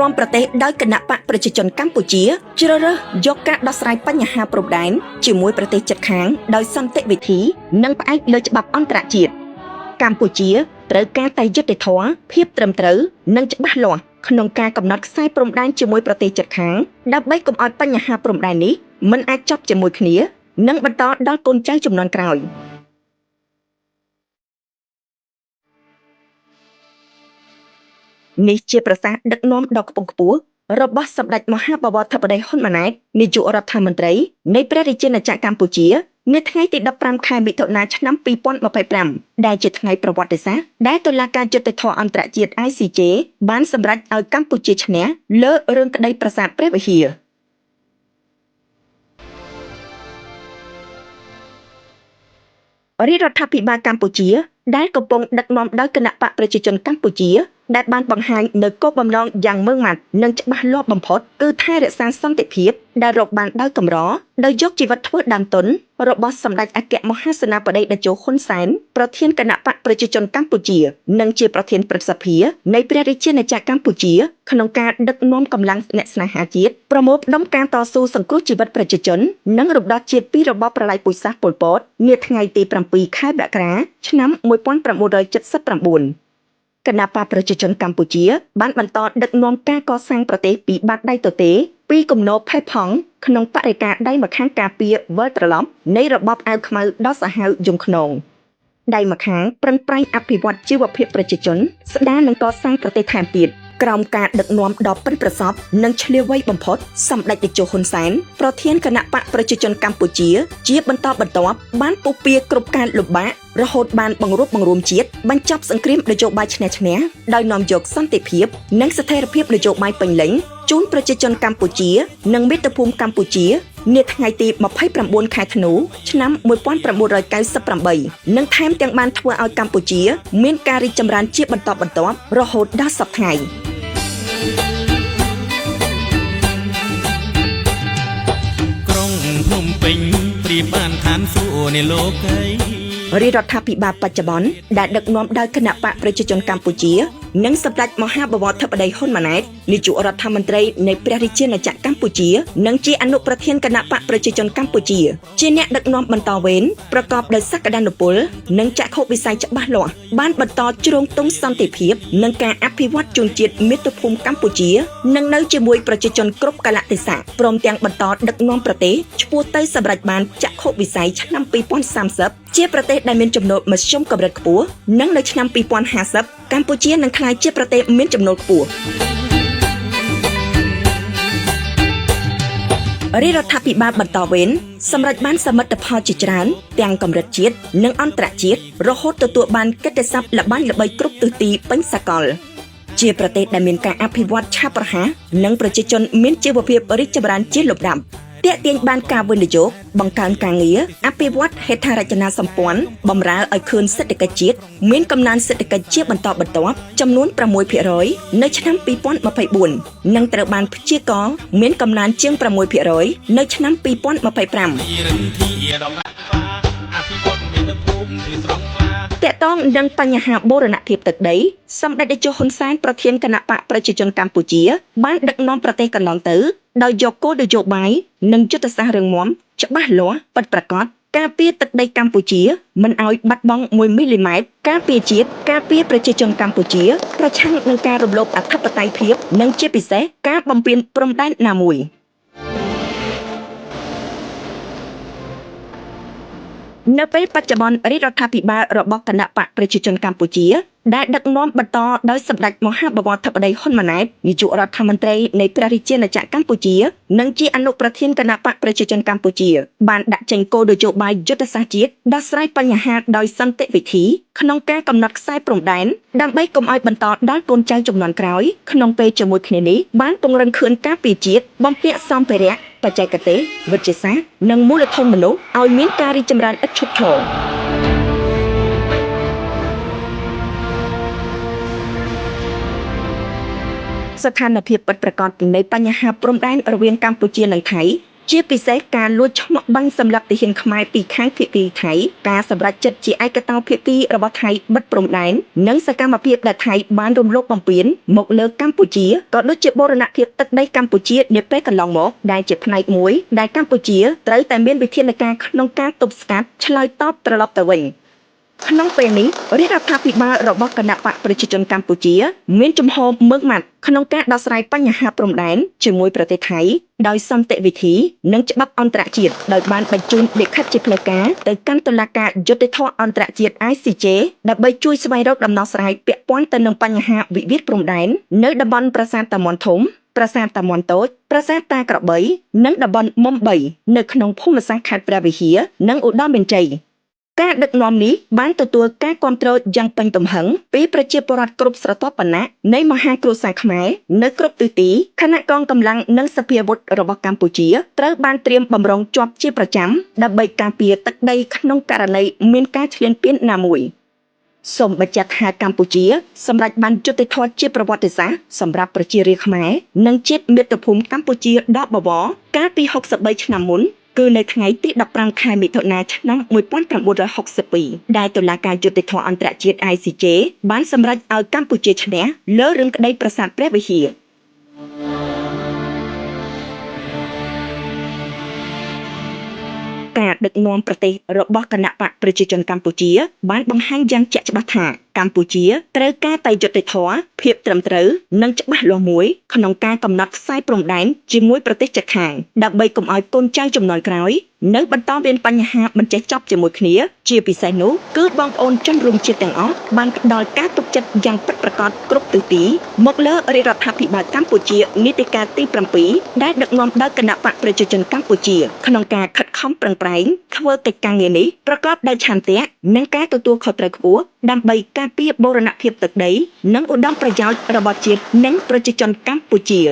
នាំប្រទេសដោយគណៈបកប្រជាជនកម្ពុជាជ្រើសរើសយកការដោះស្រាយបញ្ហាព្រំដែនជាមួយប្រទេសជិតខាងដោយសន្តិវិធីនិងផ្អែកលើច្បាប់អន្តរជាតិកម្ពុជាត្រូវការតែយុត្តិធម៌ភាពត្រឹមត្រូវនិងច្បាស់លាស់ក្នុងការកំណត់ខ្សែព្រំដែនជាមួយប្រទេសជិតខាងដើម្បីកុំឲ្យបញ្ហាព្រំដែននេះមិនអាចចប់ជាមួយគ្នានិងបន្តដល់កូនចៅជំនាន់ក្រោយនេះជាប្រសាសន៍ដឹកនាំដ៏ខ្ពង់ខ្ពស់របស់សម្ដេចមហាបវរធិបតីហ៊ុនម៉ាណែតនាយករដ្ឋមន្ត្រីនៃព្រះរាជាណាចក្រកម្ពុជានៅថ្ងៃទី15ខែមិថុនាឆ្នាំ2025ដែលជាថ្ងៃប្រវត្តិសាស្ត្រដែលតុលាការយុត្តិធម៌អន្តរជាតិ ICJ បានសម្រេចឲ្យកម្ពុជាឈ្នះលើរឿងក្តីប្រាសាទព្រះវិហាររាជរដ្ឋាភិបាលកម្ពុជាដែលកំពុងដឹកនាំដោយគណៈបកប្រជាជនកម្ពុជាដែលបានបង្ហាញនូវគោលបំណងយ៉ាងម៉ឺងម៉ាត់និងច្បាស់លាស់បំផុតគឺថែរក្សាសន្តិភាពដែលរកបានដោយកម្រដោយយកជីវិតធ្វើដើមទុនរបស់សម្ដេចអគ្គមហាសេនាបតីតេជោហ៊ុនសែនប្រធានគណៈបកប្រជាជនកម្ពុជានិងជាប្រធានព្រឹទ្ធសភានៃព្រះរាជាណាចក្រកម្ពុជាក្នុងការដឹកនាំកម្លាំងអ្នកស្នេហាជាតិប្រមូលផ្ដុំការតស៊ូសង្គ្រោះជីវិតប្រជាជននិងរំដោះជាតិពីរបបប្រល័យពូជសាសន៍ប៉ុលពតនាថ្ងៃទី7ខែមករាឆ្នាំ1979គណៈបកប្រជាជនកម្ពុជាបានបន្តដឹកនាំការកសាងប្រទេសពីបាតដៃទទេពីគំនរផេះផង់ក្នុងបរិយាកាសដៃម្ខាងការពារវិលត្រឡប់នៃរបបអាវខ្មៅដ៏សាហាវយំខ្នងដៃម្ខាងប្រឹងប្រែងអភិវឌ្ឍជីវភាពប្រជាជនស្ដារនិងកសាងប្រទេសថែមទៀតក្រោមការដឹកនាំដ៏ប៉ិនប្រសប់និងឈ្លាសវៃបំផុតសម្ដេចតេជោហ៊ុនសែនប្រធានគណៈបកប្រជាជនកម្ពុជាជាបន្តបន្ទាប់បានពុះពៀគ្រប់ការលំបាករហូតបានបង្រួបបង្រួមជាតិបញ្ចប់សង្គ្រាមនយោបាយឈ្នះឈ្នះដោយនាំយកសន្តិភាពនិងស្ថិរភាពនយោបាយពេញលេញជូនប្រជាជនកម្ពុជានិងមាតុភូមិកម្ពុជានាថ្ងៃទី29ខែធ្នូឆ្នាំ1998និងថែមទាំងបានធ្វើឲ្យកម្ពុជាមានការរីកចម្រើនជាបន្តបន្ទាប់រហូតដល់សព្វថ្ងៃក្រុងភ្នំពេញព្រៀបបានឋានសួគ៌នៃលោកីរាជរដ្ឋាភិបាលបច្ចុប្បន្នដែលដឹកនាំដោយគណៈបកប្រជាជនកម្ពុជានិងសម្ដេចមហាបវរធិបតីហ៊ុនម៉ាណែតនាយករដ្ឋមន្ត្រីនៃព្រះរាជាណាចក្រកម្ពុជានិងជាអនុប្រធានគណៈបកប្រជាជនកម្ពុជាជាអ្នកដឹកនាំបន្តវេនប្រកបដោយសក្តានុពលនិងចក្ខុវិស័យច្បាស់លាស់បានបន្តជ្រោងទង់សន្តិភាពនិងការអភិវឌ្ឍជនជាតិមាតុភូមិកម្ពុជានិងនៅជាមួយប្រជាជនគ្រប់កាលៈទេសៈព្រមទាំងបន្តដឹកនាំប្រទេសឆ្ពោះទៅសម្រេចបានចក្ខុវិស័យឆ្នាំ2030ជាប្រទេសដែលមានចំណូលមធ្យមកម្រិតខ្ពស់និងនៅឆ្នាំ2050កម្ពុជានឹងក្លាយជាប្រទេសមានចំណូលខ្ពស់រាជរដ្ឋាភិបាលបន្តវេនសម្រេចបានសមិទ្ធផលជាច្រើនទាំងកម្រិតជាតិនិងអន្តរជាតិរហូតទទួលបានកិត្តិស័ព្ទល្បាញល្បីគ្រប់ទិសទីពេញសកលជាប្រទេសដែលមានការអភិវឌ្ឍឆាប់រហ័សនិងប្រជាជនមានជីវភាពរីកចម្រើនជាលំដាប់ទាក់ទាញបានការវិនិយោគបង្កើនការងារអភិវឌ្ឍហេដ្ឋារចនាសម្ព័ន្ធបម្រើឲ្យឃើញសេដ្ឋកិច្ចជាតិមានកំណើនសេដ្ឋកិច្ចជាបន្តបន្ទាប់ចំនួន 6% នៅឆ្នាំ2024និងត្រូវបានព្យាករណ៍មានកំណើនជាង 6% នៅឆ្នាំ2025តកតងនឹងបញ្ហាបូរណភាពទឹកដីសម្ដេចតេជោហ៊ុនសែនប្រធានគណៈបកប្រជាជនកម្ពុជាបានដឹកនាំប្រទេសកន្លងទៅដោយយកគោលនយោបាយនិងយុទ្ធសាស្ត្ររឹងមាំច្បាស់លាស់ពិតប្រាកដការពារទឹកដីកម្ពុជាមិនឲ្យបាត់បង់1មីលីម៉ែត្រការពារជាតិការពារប្រជាជនកម្ពុជាប្រឆាំងនឹងការរំលោភអធិបតេយ្យភាពនិងជាពិសេសការបំពានព្រំដែនណាមួយនៅពេលបច្ចុប្បន្នរាជរដ្ឋាភិបាលរបស់គណៈបកប្រជាជនកម្ពុជាដែលដឹកនាំបន្តដោយសម្ដេចមហាបវរធិបតីហ៊ុនម៉ាណែតនាយករដ្ឋមន្ត្រីនៃព្រះរាជាណាចក្រកម្ពុជានិងជាអនុប្រធានគណៈបកប្រជាជនកម្ពុជាបានដាក់ចេញគោលនយោបាយយុទ្ធសាស្ត្រជាតិដោះស្រាយបញ្ហាដោយសន្តិវិធីក្នុងការកំណត់ខ្សែព្រំដែនដើម្បីកុំឲ្យបន្តដល់កូនចៅជំនាន់ក្រោយក្នុងពេលជាមួយគ្នានេះបានពង្រឹងខឿនការពារជាតិបំពាក់សម្ភារៈបច្ចេកទេសវិទ្យាសាស្ត្រនិងមូលធនមនុស្សឲ្យមានការរីកចម្រើនឥតឈប់ឈរស្ថានភាពពិតប្រាកដនៃបញ្ហាព្រំដែនរវាងកម្ពុជានិងថៃ ជាពិសេសការលួចឆ្មក់បាញ់សម្រាប់ទាហានខ្មែរពីខាងភាគីថៃការសម្រេចចិត្តជាឯកតោភាគីរបស់ថៃបិទព្រំដែននិងសកម្មភាពដែលថៃបានរំលោភបំពានមកលើកម្ពុជាក៏ដូចជាបូរណភាពទឹកដីកម្ពុជានាពេលកន្លងមកដែលជាផ្នែកមួយដែលកម្ពុជាត្រូវតែមានវិធានការក្នុងការទប់ស្កាត់ឆ្លើយតបត្រឡប់ទៅវិញក្នុងពេលនេះរដ្ឋាភិបាលរបស់គណបកប្រជាជនកម្ពុជាមានជំហរម៉ឺងម៉ាត់ក្នុងការដោះស្រាយបញ្ហាព្រំដែនជាមួយប្រទេសថៃដោយសន្តិវិធីនិងច្បាប់អន្តរជាតិដោយបានបញ្ជូនលិខិតជាផ្លូវការទៅកាន់តុលាការយុត្តិធម៌អន្តរជាតិ ICJ ដើម្បីជួយស្វែងរកដំណោះស្រាយពាក់ព័ន្ធទៅនឹងបញ្ហាវិវាទព្រំដែននៅតំបន់ប្រាសាទតាមាន់ធំប្រាសាទតាមាន់តូចប្រាសាទតាក្របីនិងតំបន់មុំ3នៅក្នុងភូមិសាស្ត្រខេត្តព្រះវិហារនិងឧត្តរមានជ័យការដឹកនាំនេះបានទទួលការគាំទ្រយ៉ាងពេញទំហឹងពីប្រជាពលរដ្ឋគ្រប់ស្រទាប់វណ្ណៈនៃមហាគ្រួសារខ្មែរនៅគ្រប់ទិសទីខណៈកងកម្លាំងនិងសភាវុធរបស់កម្ពុជាត្រូវបានត្រៀមបម្រុងជាប់ជាប្រចាំដើម្បីការពារទឹកដីក្នុងករណីមានការឈ្លានពានណាមួយសូមបញ្ជាក់ថាកម្ពុជាសម្រេចបានយុត្តិធម៌ជាប្រវត្តិសាស្ត្រសម្រាប់ប្រជារាស្ត្រខ្មែរនិងជាតិមាតុភូមិកម្ពុជាដកបវរកាលពី63ឆ្នាំមុនគឺនៅថ្ងៃទី15ខែមិថុនាឆ្នាំ1962ដែលតុលាការយុត្តិធម៌អន្តរជាតិ ICJ បានសម្រេចឲ្យកម្ពុជាឈ្នះលើរឿងក្តីប្រាសាទព្រះវិហារការដឹកនាំប្រទេសរបស់គណបកប្រជាជនកម្ពុជាបានបង្ហាញយ៉ាងជាក់ច្បាស់ថាកម្ពុជាត្រូវការតែយុត្តិធម៌ភាពត្រឹមត្រូវនិងច្បាស់លាស់មួយក្នុងការកំណត់ខ្សែព្រំដែនជាមួយប្រទេសជិតខាងដើម្បីកុំឲ្យកូនចៅជំនាន់ក្រោយនៅបន្តមានបញ្ហាមិនចេះចប់ជាមួយគ្នាជាពិសេសនោះគឺបងប្អូនជនរួមជាតិទាំងអស់បានផ្ដល់ការទុកចិត្តយ៉ាងពិតប្រាកដគ្រប់ទិសទីមកលើរដ្ឋាភិបាលកម្ពុជានីតិកាលទី7ដែលដឹកនាំដោយគណបកប្រជាជនកម្ពុជាក្នុងការខិតខំប្រឹងប្រែងធ្វើកិច្ចការងារនេះប្រកបដោយឆន្ទៈនិងការទទួលខុសត្រូវខ្ពស់ដើម្បីការពារបូរណភាពទឹកដីនិងឧត្តមប្រយោជន៍របស់ជាតិនិងប្រជាជនកម្ពុជា